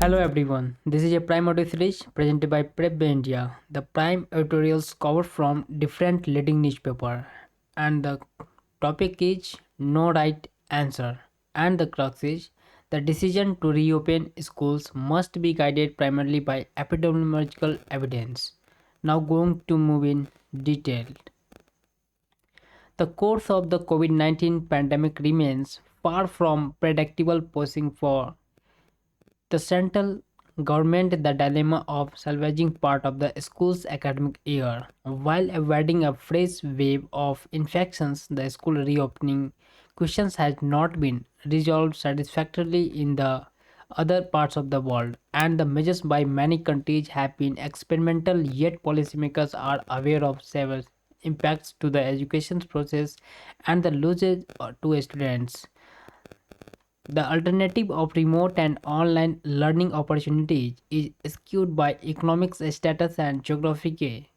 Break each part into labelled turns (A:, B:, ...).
A: Hello everyone, this is a Prime Audio series presented by PrepWay INDIA. The Prime editorials cover from different leading newspaper and the topic is no right answer and the crux is the decision to reopen schools must be guided primarily by epidemiological evidence. Now going to move in detail. The course of the COVID-19 pandemic remains far from predictable, posing for the central government the dilemma of salvaging part of the school's academic year while avoiding a fresh wave of infections. The school reopening questions has not been resolved satisfactorily in the other parts of the world, and the measures by many countries have been experimental, yet policymakers are aware of several impacts to the education process and the losses to students. The alternative of remote and online learning opportunities is skewed by economic status and geography.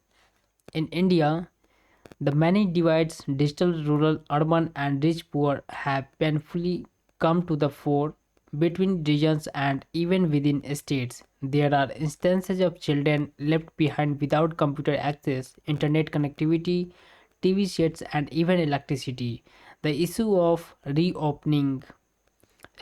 A: In India, the many divides digital, rural, urban, and rich poor have painfully come to the fore between regions and even within states. There are instances of children left behind without computer access, internet connectivity, TV sets, and even electricity. The issue of reopening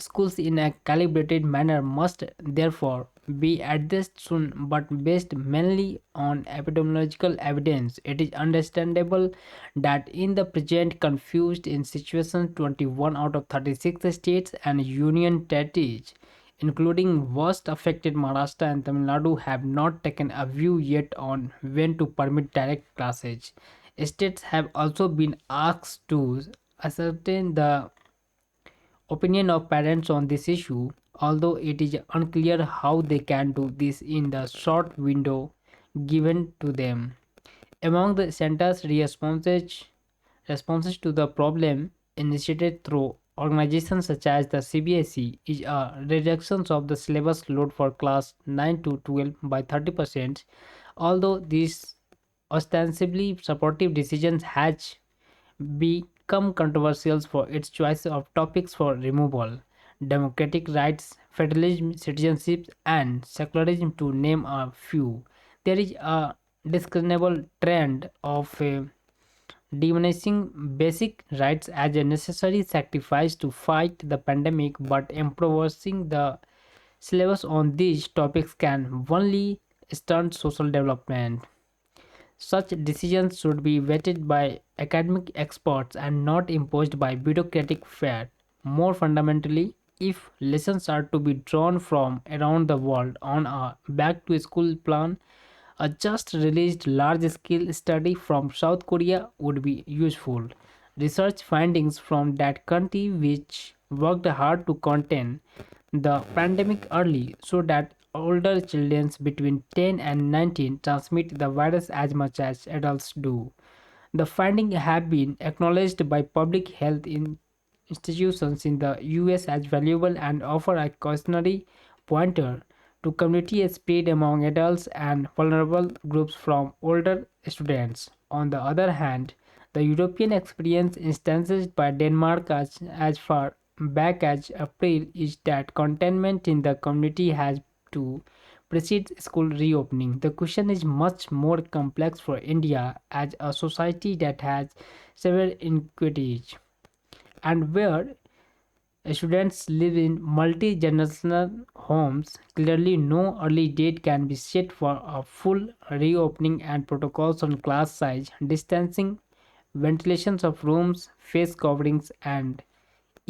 A: schools in a calibrated manner must therefore be addressed soon, but based mainly on epidemiological evidence. It is understandable that in the present confused in situation 21 out of 36 states and union territories, including worst affected Maharashtra and Tamil Nadu, have not taken a view yet on when to permit direct classes. States have also been asked to ascertain the opinion of parents on this issue, although it is unclear how they can do this in the short window given to them. Among the center's responses to the problem initiated through organizations such as the CBSE is a reduction of the syllabus load for class 9 to 12 by 30%. Although this ostensibly supportive decision has become controversial for its choice of topics for removal, democratic rights, federalism, citizenship, and secularism, to name a few. There is a discernible trend of diminishing basic rights as a necessary sacrifice to fight the pandemic, but improvising the syllabus on these topics can only stunt social development. Such decisions should be vetted by academic experts and not imposed by bureaucratic fate. More fundamentally, if lessons are to be drawn from around the world on a back to school plan, a just released large scale study from South Korea would be useful. Research findings from that country, which worked hard to contain the pandemic early, so that older children between 10 and 19 transmit the virus as much as adults do. The findings have been acknowledged by public health institutions in the US as valuable and offer a cautionary pointer to community spread among adults and vulnerable groups from older students. On the other hand, the European experience instanced by Denmark as far back as April is that containment in the community has to precede school reopening. The question is much more complex for India as a society that has several inequities and where students live in multi-generational homes. Clearly, no early date can be set for a full reopening, and protocols on class size, distancing, ventilations of rooms, face coverings, and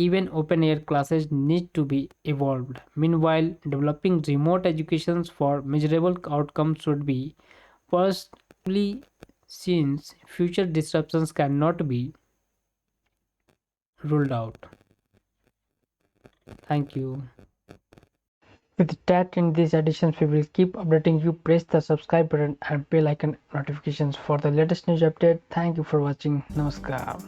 A: even open-air classes need to be evolved. Meanwhile, developing remote educations for measurable outcomes should be firstly, since future disruptions cannot be ruled out. Thank you. With that, in these editions, we will keep updating you. Press the subscribe button and bell icon notifications for the latest news update. Thank you for watching. Namaskar.